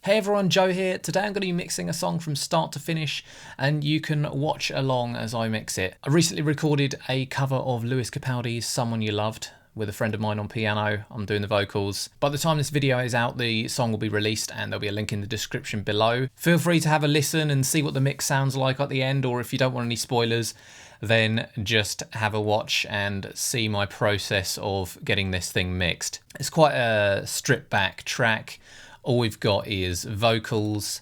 Hey everyone, Joe here. Today I'm going to be mixing a song from start to finish and you can watch along as I mix it. I recently recorded a cover of Lewis Capaldi's Someone You Loved with a friend of mine on piano. I'm doing the vocals. By the time this video is out, the song will be released and there'll be a link in the description below. Feel free to have a listen and see what the mix sounds like at the end, or if you don't want any spoilers, then just have a watch and see my process of getting this thing mixed. It's quite a stripped back track. All we've got is vocals,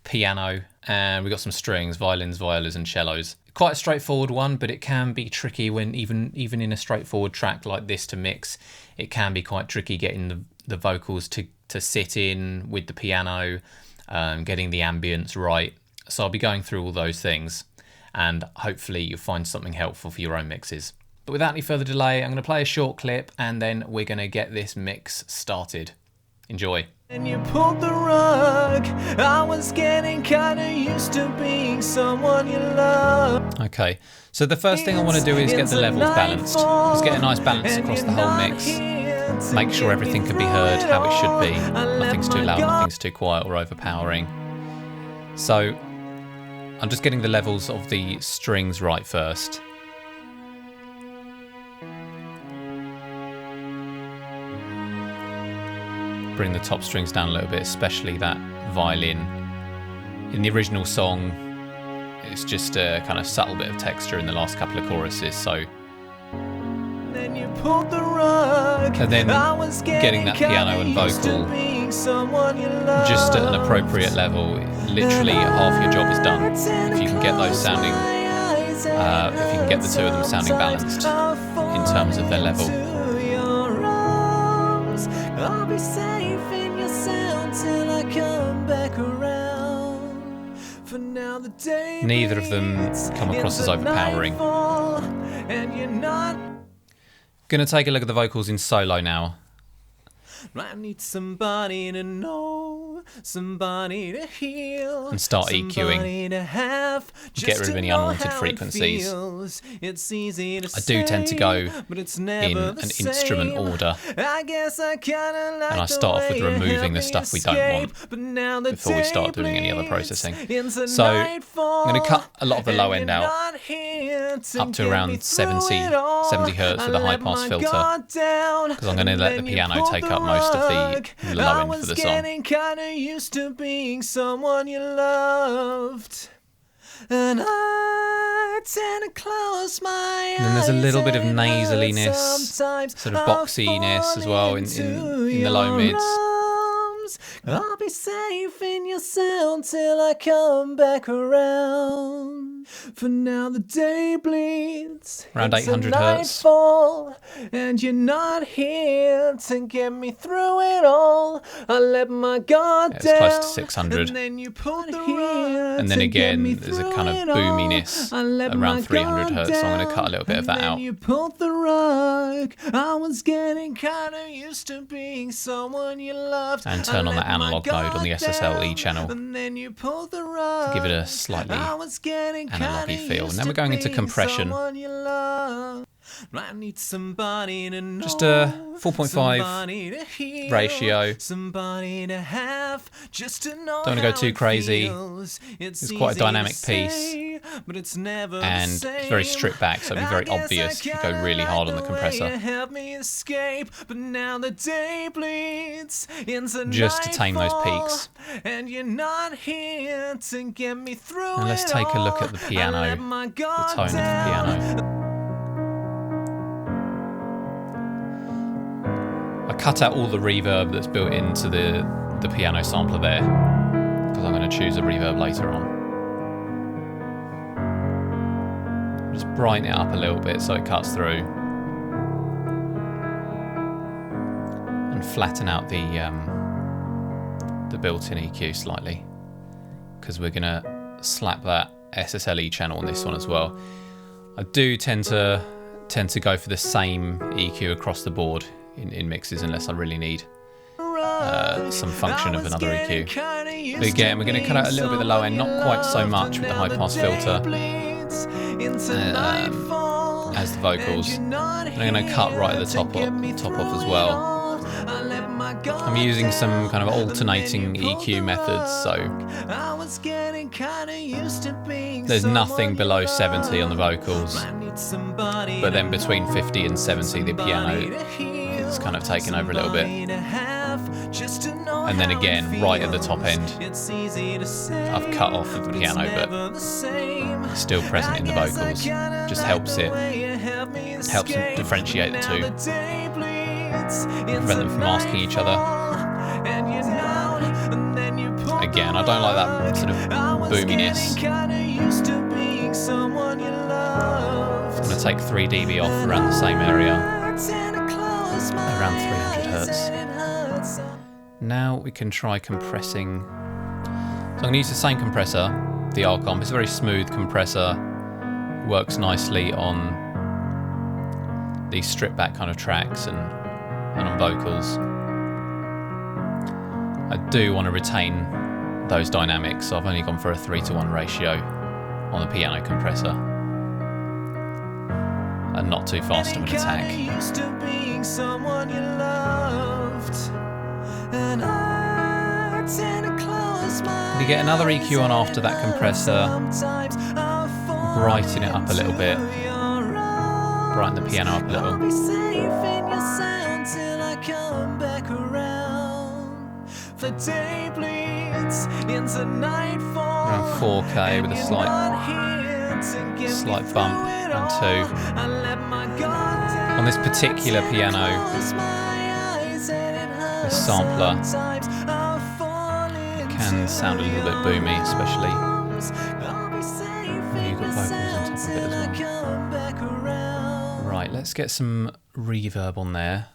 piano, and we've got some strings, violins, violas, and cellos. Quite a straightforward one, but it can be tricky when even in a straightforward track like this to mix. It can be quite tricky getting the vocals to sit in with the piano, getting the ambience right. So I'll be going through all those things, and hopefully you'll find something helpful for your own mixes. But without any further delay, I'm going to play a short clip, and then we're going to get this mix started. Enjoy. And you pulled the rug. I was getting kinda used to being someone you love. Okay, so the first thing I want to do is get the levels balanced. Just get a nice balance across the whole mix. Make sure everything can be heard how it should be. Nothing's too loud, nothing's too quiet or overpowering. So I'm just getting the levels of the strings right first. Bring the top strings down a little bit, especially that violin. In the original song, it's just a kind of subtle bit of texture in the last couple of choruses, so. Then you pulled the rug. And then getting that piano and vocal just at an appropriate level. Literally half your job is done. If you can get those sounding, if you can get the two of them sounding balanced in terms of their level. I'll be safe in your sound till I come back around. For now the day neither of them come across as overpowering. And you're not. Gonna take a look at the vocals in solo now. I need somebody to know, somebody to heal, and start EQing. Get rid of any unwanted frequencies. I do tend to go in an instrument order, and I start off with removing the stuff we don't want before we start doing any other processing. So I'm going to cut a lot of the low end out, up to around 70 Hertz with a high pass filter, because I'm going to let the piano take up most of the low end for the song. Kinda used to being someone you loved, and I tend to close my eyes. And then there's a little bit of nasaliness, sort of boxiness as well in the low mids. I'll be safe in your sound till I come back around. For now the day bleeds, around 800 Hertz. And you're not here to get me through it all. I let my guard down. It's close to 600. And then you pulled the rug. And then again, there's a kind of boominess around 300 Hertz, so I'm going to cut a little bit of that out. You pulled the rug. I was getting kind of used to being someone you loved. And turn on the analog mode on the SSL channel and then you pulled the rug. to give it a slightly analog-y feel. And then we're going into compression. I need somebody to know, just a 4.5 ratio. Somebody to have, just to know. Don't want to go too crazy. It's quite a dynamic piece, but it's never and it's very stripped back, so it'll be very obvious if you go really hard on the compressor. Just to tame those peaks. And you're not here to get me through. And let's take a look at the piano, the tone of the piano. I cut out all the reverb that's built into the piano sampler there, because I'm going to choose a reverb later on. Just brighten it up a little bit so it cuts through, and flatten out the built-in EQ slightly, because we're going to slap that SSL channel on this one as well. I do tend to go for the same EQ across the board in mixes, unless I really need some function of another EQ. But again, we're going to cut out a little bit of the low end, not quite so much with the high pass filter as the vocals. And I'm going to cut right at the top off as well. I'm using some kind of alternating EQ methods, so there's nothing below 70 on the vocals, but then between 50 and 70 the piano is kind of taken over a little bit. And then again, right at the top end, I've cut off of the piano, but it's still present in the vocals. Just helps differentiate the two, prevent them from masking each other. Again, I don't like that sort of boominess. I'm going to take 3 dB off around the same area, around 300 Hertz. Now we can try compressing. So I'm going to use the same compressor, the Arcomp. It's a very smooth compressor, works nicely on these stripped back kind of tracks and on vocals. I do want to retain those dynamics, so I've only gone for a 3:1 ratio on the piano compressor, and not too fast of an attack. You get another EQ on after that compressor, brighten it up a little bit, brighten the piano up a little. Around 4K with a slight bump around 2. On this particular piano, the sampler can sound a little bit boomy, especially when you've got vocals on top of it as well. Right, let's get some reverb on there.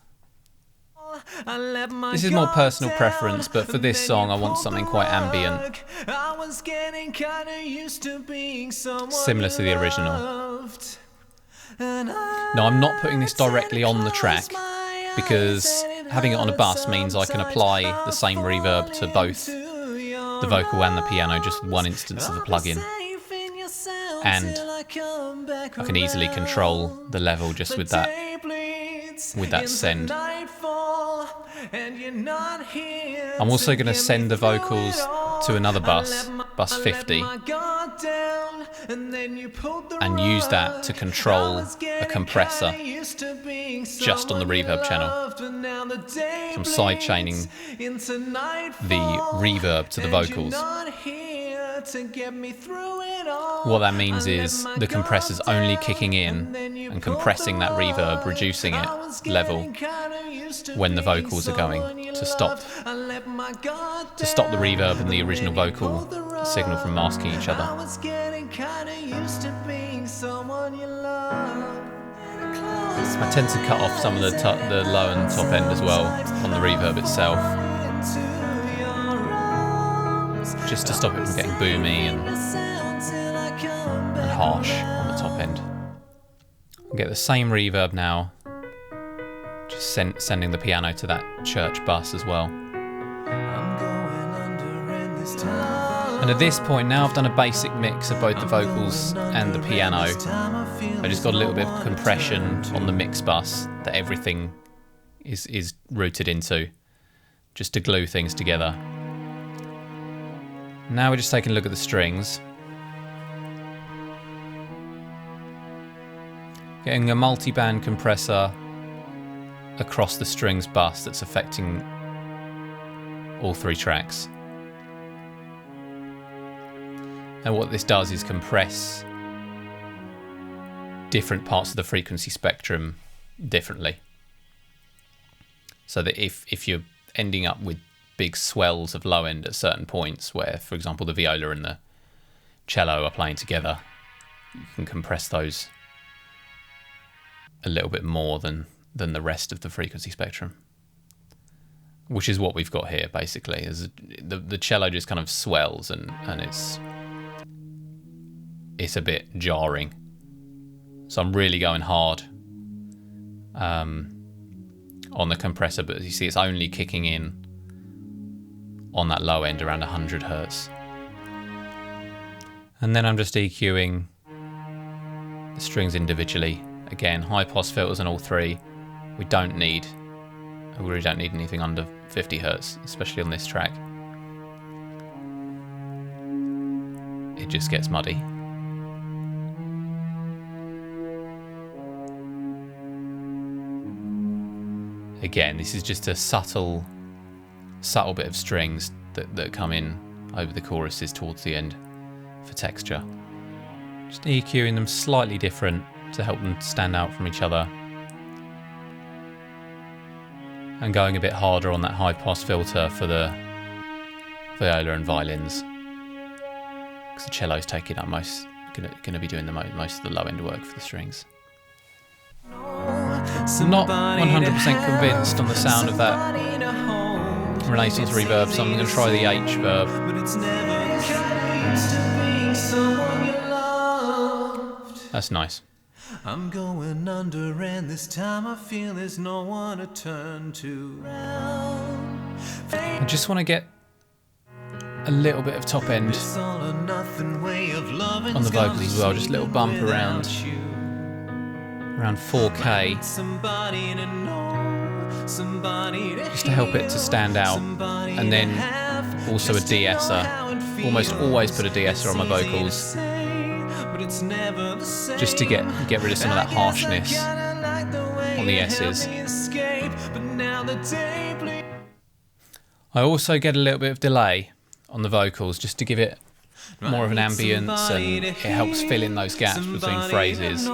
This is more personal preference, but for this song I want something quite ambient, similar to the original. Now I'm not putting this directly on the track, because having it on a bus means I can apply the same reverb to both the vocal and the piano just with one instance of the plugin, and I can easily control the level just with that send. I'm also going to send the vocals to another bus, bus 50, and use that to control a compressor just on the reverb channel. So I'm side chaining the reverb to the vocals. What that means is the compressor's only kicking in and compressing that reverb, reducing it level when the vocals are going, to stop the reverb and the original vocal signal from masking each other. I tend to cut off some of the low and top end as well on the reverb itself, just to stop it from getting boomy and harsh on the top end. I'll get the same reverb now, just sending the piano to that church bus as well. And at this point, now I've done a basic mix of both the vocals and the piano. I just got a little bit of compression on the mix bus that everything is routed into, just to glue things together. Now we're just taking a look at the strings. Getting a multi-band compressor across the strings bus that's affecting all 3 tracks. And what this does is compress different parts of the frequency spectrum differently. So that if you're ending up with big swells of low end at certain points where, for example, the viola and the cello are playing together, you can compress those a little bit more than the rest of the frequency spectrum, which is what we've got here basically. The cello just kind of swells and it's a bit jarring. So I'm really going hard on the compressor, but as you see, it's only kicking in on that low end around 100 Hertz. And then I'm just EQing the strings individually. Again, high pass filters on all 3. We really don't need anything under 50 hertz, especially on this track. It just gets muddy. Again, this is just a subtle bit of strings that come in over the choruses towards the end for texture. Just EQing them slightly different to help them stand out from each other. And going a bit harder on that high pass filter for the viola and violins. Because the cello's taking up gonna be doing most of the low end work for the strings. Not 100% convinced on the sound of that Renaissance reverb, so I'm going to try the H verb. That's nice. I'm going under, and this time I feel there's no one to turn to. I just want to get a little bit of top end on the vocals as well, just a little bump around 4K, just to help it to stand out, and then also a de-esser. Almost always put a de-esser on my vocals, just to get rid of some of that harshness on the S's. I also get a little bit of delay on the vocals, just to give it more of an ambience, and it helps fill in those gaps between phrases.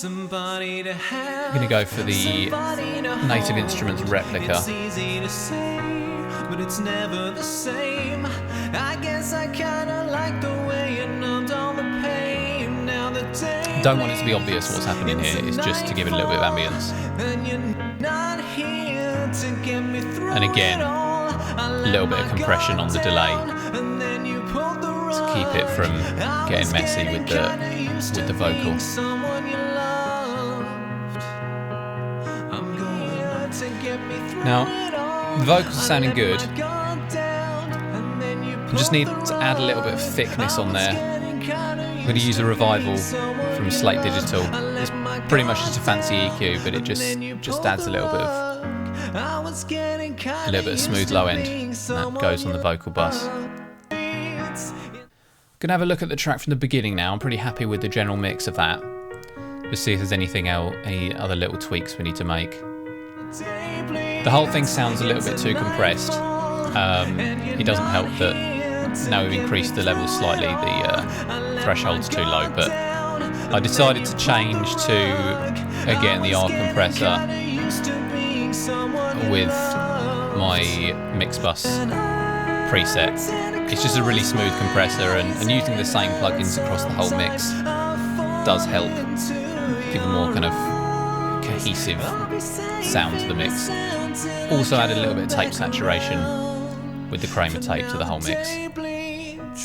I'm going to go for the Native Instruments replica. Don't want it to be obvious what's happening here, it's just to give it a little bit of ambience. And again, a little bit of compression on the delay to keep it from getting messy with the vocal. Now, the vocals are sounding good. I just need to add a little bit of thickness on there. I'm going to use a revival from Slate Digital. It's pretty much just a fancy EQ, but it just adds a little bit of smooth low end that goes on the vocal bus. Gonna have a look at the track from the beginning now. I'm pretty happy with the general mix of that. Just see if there's any other little tweaks we need to make. The whole thing sounds a little bit too compressed. It doesn't help that now we've increased the level slightly, the threshold's too low, but I decided to change to, again, the R compressor with my mix bus preset. It's just a really smooth compressor, and using the same plugins across the whole mix does help give a more kind of cohesive sound to the mix. Also added a little bit of tape saturation with the Kramer tape to the whole mix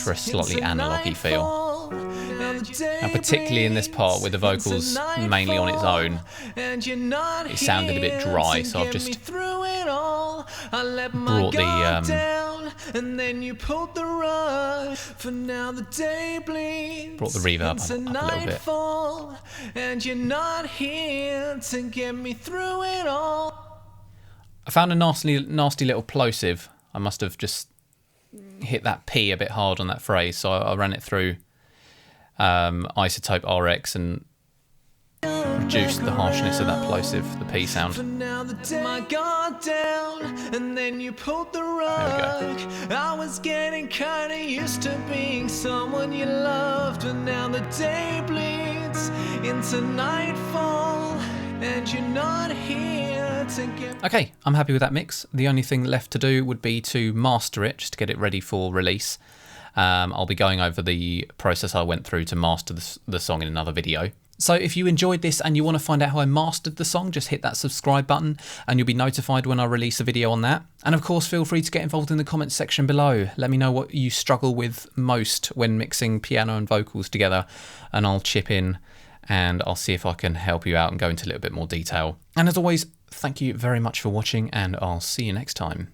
for a slightly analogy feel. And particularly in this part with the vocals mainly on its own, it sounded a bit dry, so I've just brought the reverb up a little bit. I found a nasty little plosive. I must have just hit that P a bit hard on that phrase, so I ran it through Isotope RX and reduced the harshness of that plosive, the P sound. There we go. I was getting kinda used to being someone you loved, and now the day bleeds into nightfall, and you're not here to get... Okay, I'm happy with that mix. The only thing left to do would be to master it, just to get it ready for release. I'll be going over the process I went through to master the song in another video. So if you enjoyed this and you want to find out how I mastered the song, just hit that subscribe button and you'll be notified when I release a video on that. And of course, feel free to get involved in the comments section below. Let me know what you struggle with most when mixing piano and vocals together, and I'll chip in and I'll see if I can help you out and go into a little bit more detail. And as always, thank you very much for watching, and I'll see you next time.